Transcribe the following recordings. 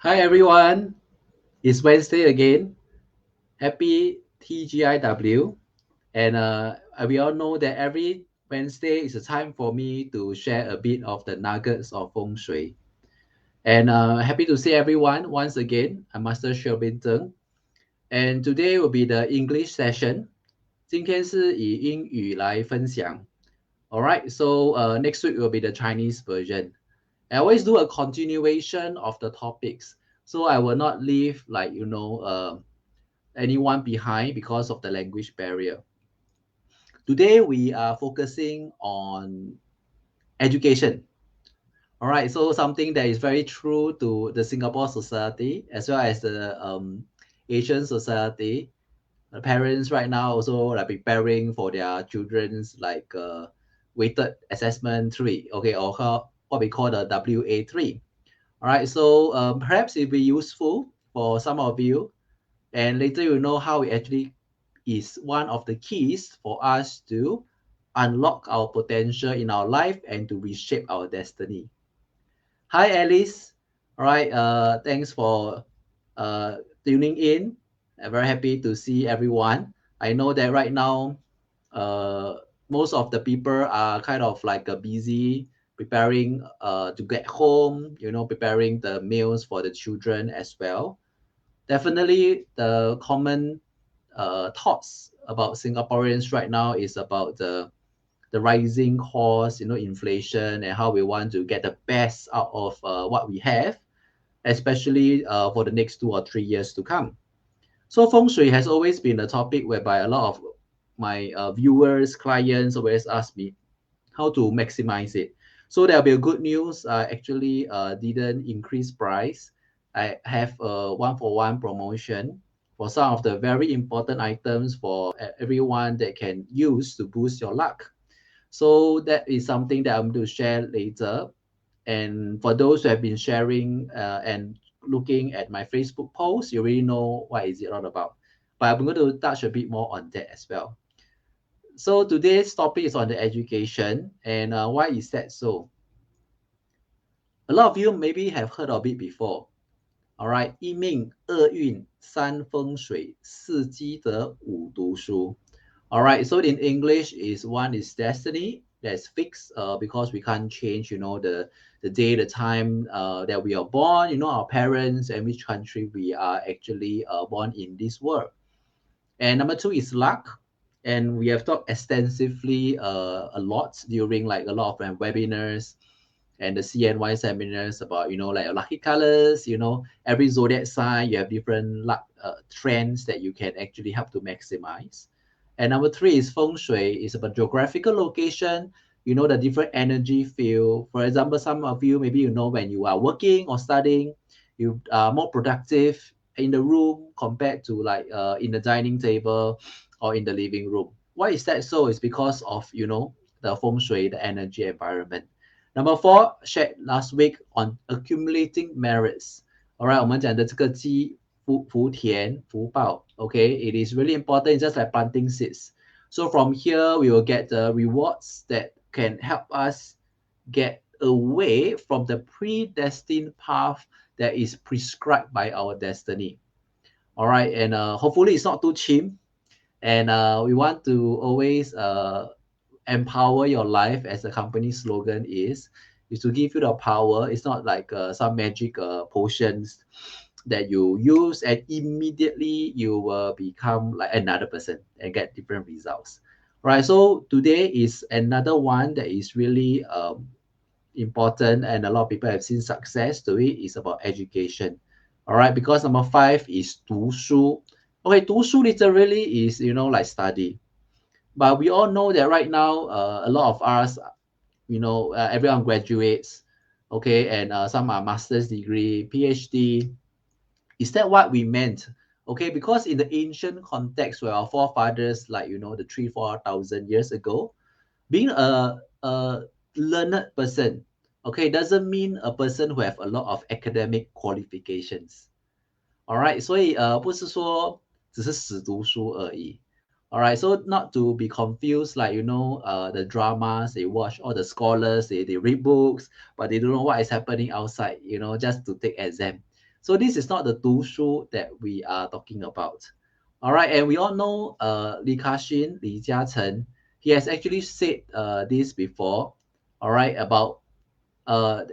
Hi everyone, it's Wednesday again. Happy TGIW. And we all know that every Wednesday is a time for me to share a bit of the nuggets of Feng Shui. And happy to see everyone once again. I'm Master Sherwin. And today will be the English session. 今天是以英语来分享. Alright, so next week will be the Chinese version. I always do a continuation of the topics. So I will not leave anyone behind because of the language barrier. Today we are focusing on education. All right, so something that is very true to the Singapore society as well as the Asian society. The parents right now also like preparing for their children's weighted assessment 3, okay, or what we call the WA3. All right, so perhaps it'll be useful for some of you, and later you know how it actually is one of the keys for us to unlock our potential in our life and to reshape our destiny. Hi, Alice. All right, thanks for tuning in. I'm very happy to see everyone. I know that right now, most of the people are kind of like busy preparing to get home, preparing the meals for the children as well. Definitely, the common thoughts about Singaporeans right now is about the rising cost, inflation, and how we want to get the best out of what we have, especially for the next 2 or 3 years to come. So feng shui has always been a topic whereby a lot of my viewers, clients always ask me how to maximize it. So there'll be a good news. I actually didn't increase price. I have a one-for-one promotion for some of the very important items for everyone that can use to boost your luck. So that is something that I'm going to share later. And for those who have been sharing and looking at my Facebook post, you already know what is it all about. But I'm going to touch a bit more on that as well. So today's topic is on the education, and why is that so? A lot of you maybe have heard of it before. All right, 一命二运三风水四积德五读书. All right, so in English is one is destiny that's fixed because we can't change, the day, the time that we are born, our parents and which country we are actually born in this world. And number two is luck. And we have talked extensively a lot during like a lot of webinars and the CNY seminars about, like lucky colors, every zodiac sign, you have different luck trends that you can actually help to maximize. And number three is feng shui, is about geographical location, the different energy field. For example, some of you, maybe when you are working or studying, you are more productive in the room compared to like in the dining table or in the living room. Why is that so? It's because of, the feng shui, the energy environment. Number four, shared last week on accumulating merits. All right, 我们讲的这个积福田福报. Okay, it is really important. It's just like planting seeds. So from here, we will get the rewards that can help us get away from the predestined path that is prescribed by our destiny. All right, and hopefully it's not too cheap. And we want to always empower your life, as the company slogan is to give you the power. It's not like some magic potions that you use and immediately you will become like another person and get different results. Right, so today is another one that is really important, and a lot of people have seen success to it, is about education. All right, because number five is 读书. Okay, 读书 literally is, like study. But we all know that right now, a lot of us, everyone graduates, okay, and some are master's degree, PhD. Is that what we meant? Okay, because in the ancient context where our forefathers, like, the 3,000-4,000 years ago, being a learned person, okay, doesn't mean a person who have a lot of academic qualifications. All right, 所以不是说只是死读书而已. All right, so not to be confused, like, the dramas they watch, or the scholars, they read books, but they don't know what is happening outside, just to take exam. So this is not the 读书 that we are talking about. All right, and we all know Ka Shing, Li Jiachen, he has actually said this before, all right, about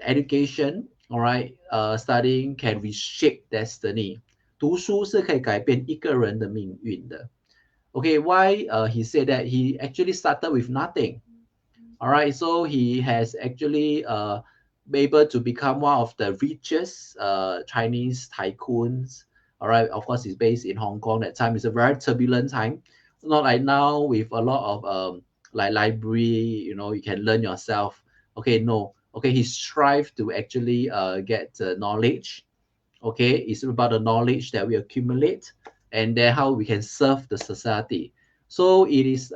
education, all right, studying can reshape destiny. 读书是可以改变一个人的命运的。Okay, why he said that? He actually started with nothing. All right, so he has actually been able to become one of the richest Chinese tycoons. All right, of course, he's based in Hong Kong. That time is a very turbulent time, not like now with a lot of like library. You know, you can learn yourself. Okay, no. Okay, he strived to actually get knowledge. Okay, it's about the knowledge that we accumulate, and then how we can serve the society. So it is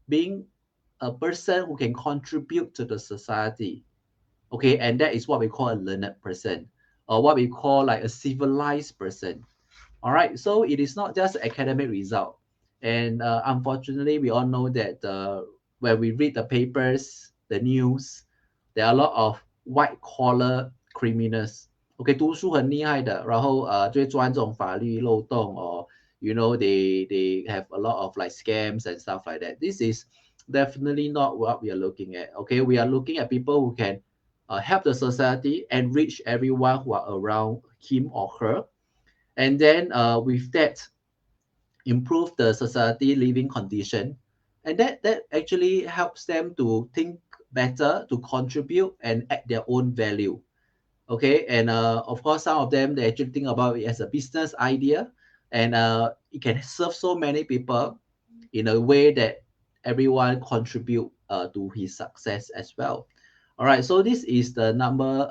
being a person who can contribute to the society. Okay, and that is what we call a learned person, or what we call like a civilized person. All right, so it is not just academic result. And unfortunately, we all know that when we read the papers, the news, there are a lot of white collar criminals. OK， 读书很厉害的，然后就会钻这种法律漏洞，or you know they have a lot of like scams and stuff like that. This is definitely not what we are looking at. OK, we are looking at people who can help the society, enrich everyone who are around him or her, and then with that improve the society living condition, and that actually helps them to think better, to contribute and add their own value. Okay, and of course some of them they actually think about it as a business idea, and it can serve so many people in a way that everyone contribute to his success as well. All right, so this is the number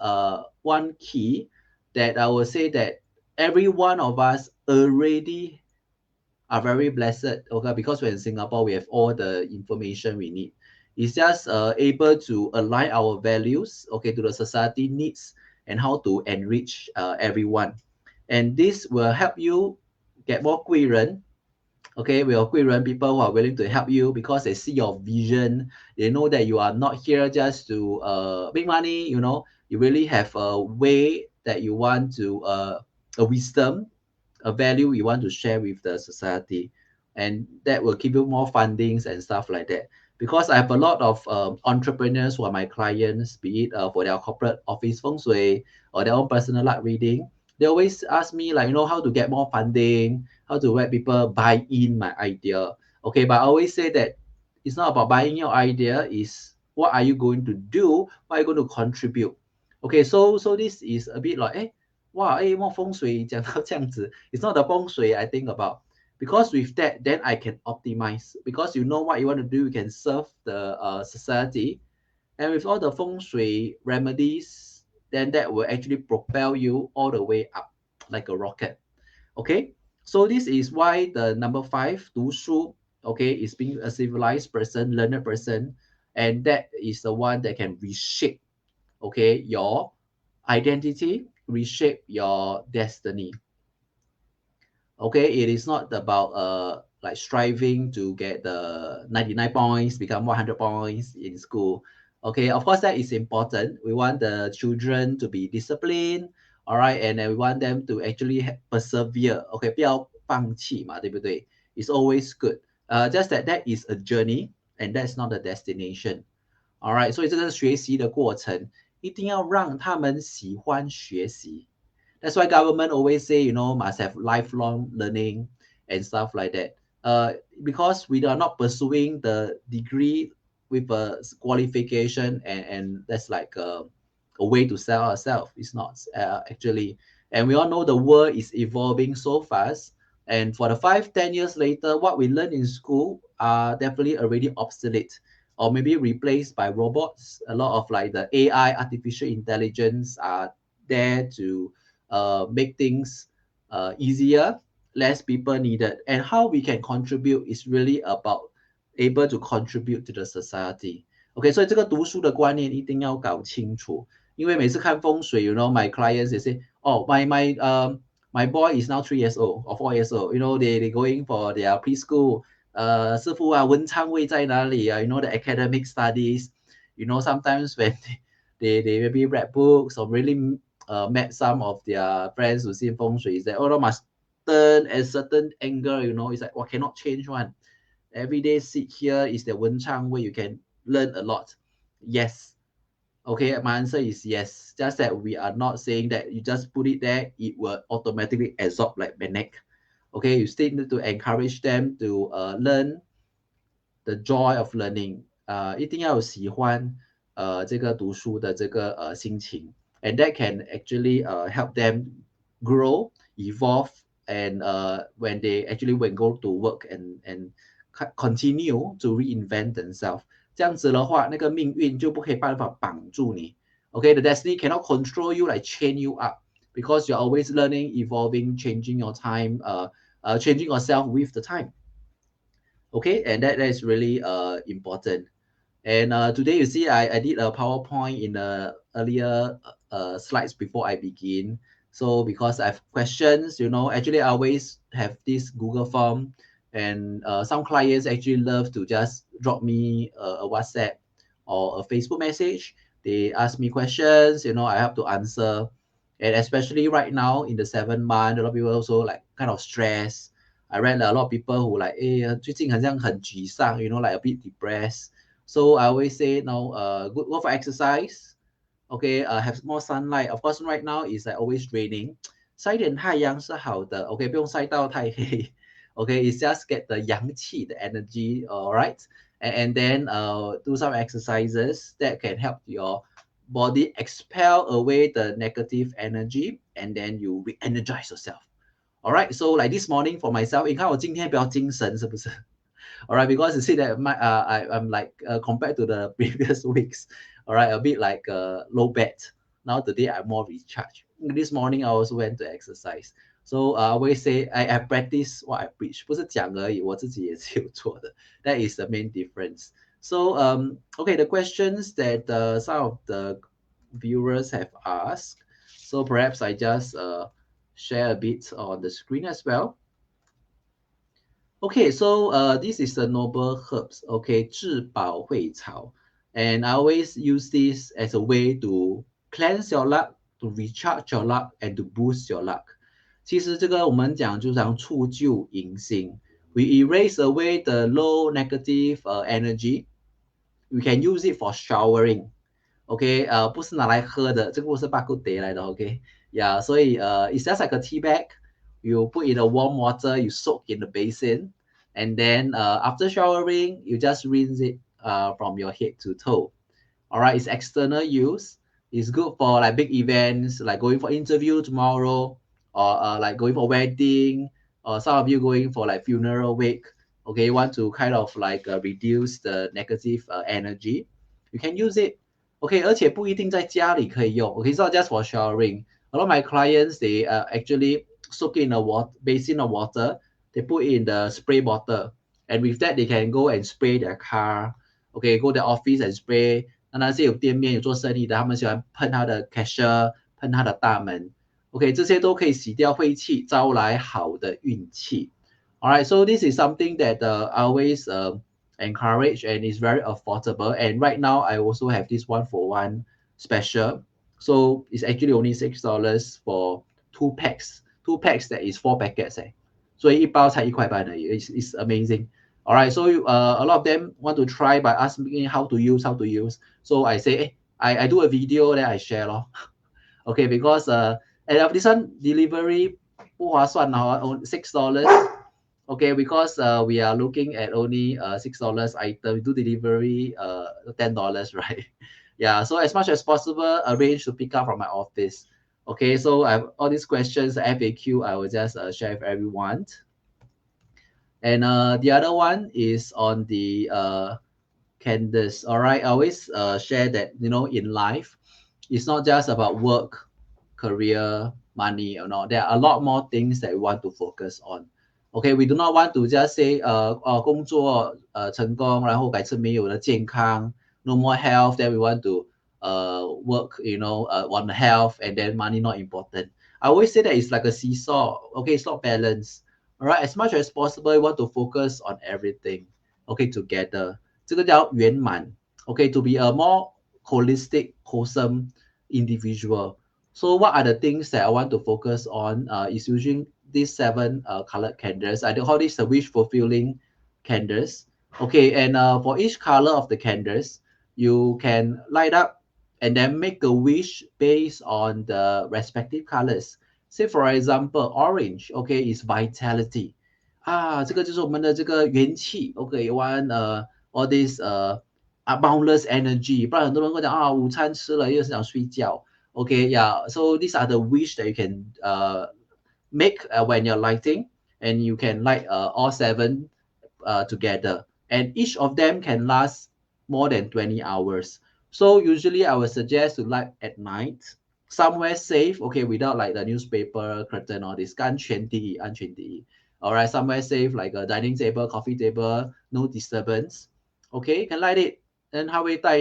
one key that I will say that every one of us already are very blessed, okay, because we're in Singapore, we have all the information we need. It's just able to align our values, okay, to the society needs and how to enrich everyone. And this will help you get more 贵人. Okay, we are 贵人 people who are willing to help you because they see your vision. They know that you are not here just to make money, you know, you really have a way that you want to, a wisdom, a value you want to share with the society, and that will give you more fundings and stuff like that. Because I have a lot of entrepreneurs who are my clients, be it for their corporate office feng shui or their own personal luck reading. They always ask me like, you know, how to get more funding, how to let people buy in my idea. Okay, but I always say that it's not about buying your idea, is what are you going to do, what are you going to contribute. Okay, so this is a bit like, wow, more 风水讲到这样子. It's not the 风水 I think about. Because with that, then I can optimize. Because you know what you want to do, you can serve the society. And with all the 风水 remedies, then that will actually propel you all the way up like a rocket. Okay, so this is why the number 5, 读书, okay, is being a civilized person, learned person. And that is the one that can reshape, okay, your identity, reshape your destiny. Okay, it is not about like striving to get the 99 points, become 100 points in school. Okay, of course that is important. We want the children to be disciplined, all right, and then we want them to actually persevere. Okay, 不要放弃嘛，对不对? It's always good. Just that is a journey and that's not a destination. All right, 所以这个学习的过程一定要让他们喜欢学习。That's why government always say, you know, must have lifelong learning and stuff like that. Because we are not pursuing the degree with a qualification, and that's like a way to sell ourselves. It's not actually. And we all know the world is evolving so fast. And for the 5-10 years later, what we learn in school are definitely already obsolete or maybe replaced by robots. A lot of like the AI, artificial intelligence are there to make things easier, less people needed. And how we can contribute is really about able to contribute to the society. Okay, 所以这个读书的观念一定要搞清楚。因为每次看风水 you know, my clients, they say, oh, my boy is now 3 years old or 4 years old. You know, they going for their preschool. 师傅啊，文昌位在哪里啊? You know, the academic studies. You know, sometimes when they maybe read books or really met some of their friends who see Feng Shui, is that, oh, no, must turn at a certain angle, you know, it's like, well, cannot change one. Every day sit here is the Wen Chang where you can learn a lot. Yes. Okay, my answer is yes. Just that we are not saying that you just put it there, it will automatically absorb like magnet. Okay, you still need to encourage them to learn the joy of learning. 一定要喜欢这个读书的这个心情 and that can actually help them grow, evolve, and when they actually when go to work and continue to reinvent themselves. 这样子的话，那个命运就不可以办法绑住你。Okay, the destiny cannot control you, like chain you up, because you're always learning, evolving, changing your time, changing yourself with the time. Okay, and that is really important. And today you see I did a PowerPoint in the earlier slides before I begin. So because I have questions, you know, actually I always have this Google form, and some clients actually love to just drop me a WhatsApp or a Facebook message. They ask me questions, you know, I have to answer. And especially right now in the 7th month, a lot of people also like kind of stressed. I read a lot of people who like, 最近好像很沮丧, you know, like a bit depressed. So I always say, no, go for exercise. Okay, have more sunlight. Of course, right now is like always raining. 晒点太阳是好的. Okay, 不用晒到太黑. Okay, it's just get the 阳气, the energy, all right? And then do some exercises that can help your body expel away the negative energy, and then you re-energize yourself. All right, so like this morning for myself, 你看我今天比较精神是不是? All right, because you see that I'm like compared to the previous weeks, all right, a bit like low bat. Now today I'm more recharged. This morning I also went to exercise. So I always say I practice what I preach. 不是讲而已，我自己也是有做的. That is the main difference. So okay, the questions that some of the viewers have asked. So perhaps I just share a bit on the screen as well. Okay, so this is the noble herbs, okay, 治保会草. And I always use this as a way to cleanse your luck, to recharge your luck, and to boost your luck. 其实这个我们讲就像除旧迎新. We erase away the low negative energy. We can use it for showering. Okay, 不是拿来喝的，这个不是巴古德来的 ，OK， yeah， 所以it's just like a tea bag. You put in the warm water, you soak in the basin, and then after showering, you just rinse it from your head to toe. All right, it's external use. It's good for like big events, like going for interview tomorrow, or like going for wedding, or some of you going for like funeral wake. Okay, you want to kind of like reduce the negative energy. You can use it. Okay, 而且不一定在家里可以用. Okay, it's not just for showering. A lot of my clients, they actually soak in a basin of water. They put it in the spray bottle, and with that they can go and spray their car. Okay, go to the office and spray. 那些有店面有做生意的，他们喜欢喷他的 cashier， 喷他的大门。Okay, 这些都可以洗掉晦气，招来好的运气。All right, so this is something that I always encourage, and is very affordable. And right now I also have this 1-for-1 special. So it's actually only $6 for 2 packs. 2 packs, that is 4 packets. 所以一包才1块半而已. It's amazing. All right, so a lot of them want to try by asking me how to use. So I say, hey, I do a video that I share. Okay, because and this one delivery 不划算 $6. Okay, because we are looking at only $6 item. We do delivery $10, right? Yeah, so as much as possible, arrange to pick up from my office. Okay, so I have all these questions, FAQ, I will just share with everyone. And the other one is on the Candace. All right, I always share that, you know, in life, it's not just about work, career, money, you know, there are a lot more things that we want to focus on. Okay, we do not want to just say 工作成功，然后改次没有了健康 no more health, then we want to work, you know, on health, and then money not important. I always say that it's like a seesaw. Okay, it's not balanced. All right, as much as possible, you want to focus on everything. Okay, together. 这个叫圆满. Okay, to be a more holistic, wholesome individual. So what are the things that I want to focus on is using these 7 colored candles. I do call this the wish fulfilling candles. Okay, and for each color of the candles, you can light up and then make a wish based on the respective colors. Say for example, orange, okay, is vitality. 这个就是我们的这个元气 OK one all this boundless energy， 不然很多人跟我讲午餐吃了又是想睡觉。Okay, yeah. So these are the wish that you can make when you're lighting, and you can light all 7 together, and each of them can last more than 20 hours. So usually I would suggest to light at night, somewhere safe, okay, without like the newspaper, curtain, all this. 安全第一，安全第一。All right, somewhere safe like a dining table, coffee table, no disturbance. Okay, you can light it. Then 它会带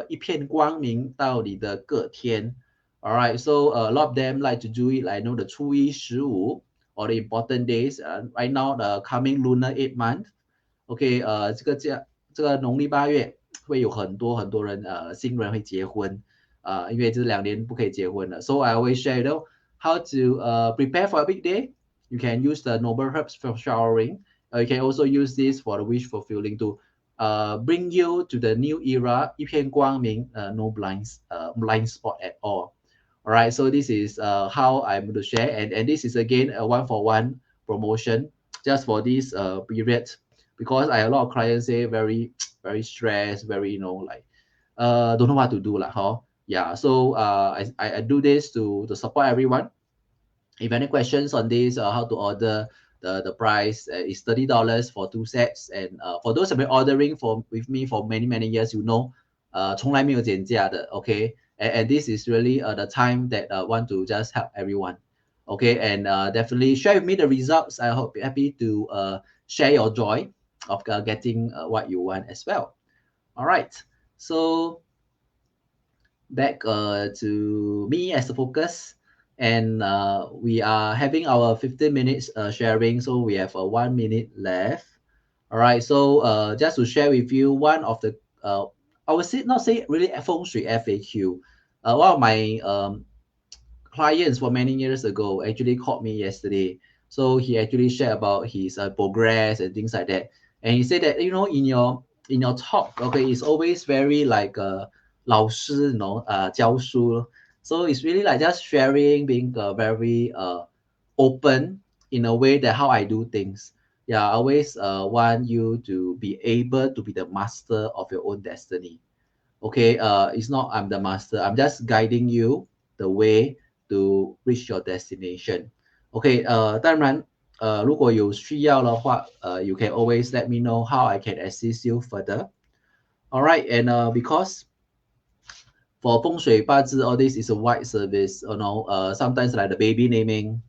一片光明到你的隔天。All right, so a lot of them like to do it. I know the 初一、15 or the important days. Right now, the coming lunar 8 month. OK，这个农历8月会有很多很多人新人会结婚因为这2年不可以结婚了。So I always share, how to prepare for a big day. You can use the noble herbs for showering. You can also use this for the wish fulfilling to bring you to the new era. 一片光明 no blind spot at all. All right, so this is how I'm going to share, and this is again a 1-for-1 promotion just for this period, because I have a lot of clients say very very stressed, very like don't know what to do lah, huh? Yeah, so I do this to support everyone. If any questions on this, how to order, the price is $30 for 2 sets, and for those who have been ordering with me for many years, 从来没有减价的 okay, and this is really the time that want to just help everyone, okay, and definitely share with me the results. I hope you're happy to share your joy of getting what you want as well. All right, so back to me as the focus, and we are having our 15 minutes sharing, so we have 1 minute left. All right, so just to share with you one of the I would say not say really Feng Shui FAQ. One of my clients for many years ago actually called me yesterday. So he actually shared about his progress and things like that. And he said that in your talk, okay, it's always very like 老师, 教书. So it's really like just sharing, being very open in a way that how I do things. Yeah, I always want you to be able to be the master of your own destiny. Okay, it's not I'm the master. I'm just guiding you the way to reach your destination. Okay, 当然，如果有需要的话，you can always let me know how I can assist you further. All right, and because for 风水八字, all this is a wide service. Sometimes like the baby naming,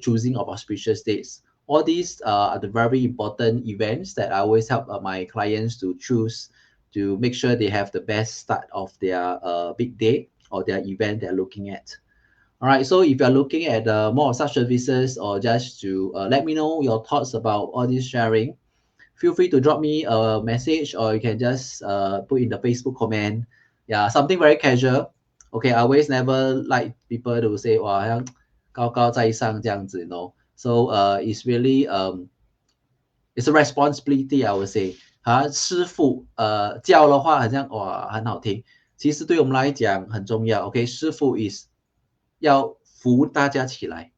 choosing of auspicious dates. All these are the very important events that I always help my clients to choose to make sure they have the best start of their big day or their event they're looking at. All right, so if you're looking at more of such services, or just to let me know your thoughts about all this sharing, feel free to drop me a message, or you can just put in the Facebook comment. Yeah, something very casual. Okay, I always never like people to say, 哇，好像高高在上这样子, So it's really it's a responsibility, I would say. 师傅教的话好像哇很好听，其实对我们来讲很重要。OK， 师傅 is 要扶大家起来。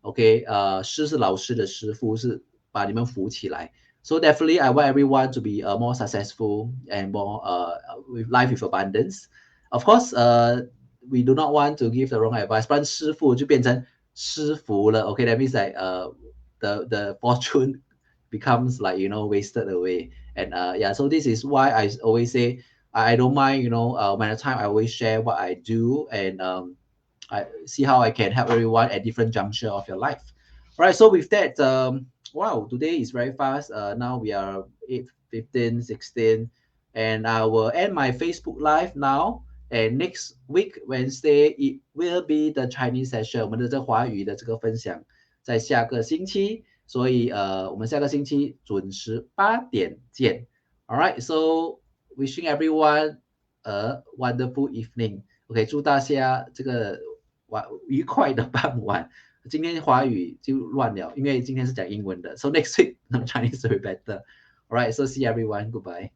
OK， 师是老师的师傅，是把你们扶起来。So definitely, I want everyone to be more successful and more with life with abundance. Of course, we do not want to give the wrong advice. 不然师傅就变成师傅了。Okay, that means like the fortune becomes like wasted away. And yeah, so this is why I always say I don't mind. By the time I always share what I do, and I see how I can help everyone at different juncture of your life. All right, so with that, wow, today is very fast. Now we are 8:15, 16, and I will end my Facebook Live now. And next week, Wednesday, it will be the Chinese session. 我们的这华语的这个分享，在下个星期，所以我们下个星期准时8点见。All right, so wishing everyone a wonderful evening. OK， 祝大家这个愉快的傍晚。今天华语就乱了，因为今天是讲英文的。So next week Chinese will be better. Alright, so see everyone. Goodbye.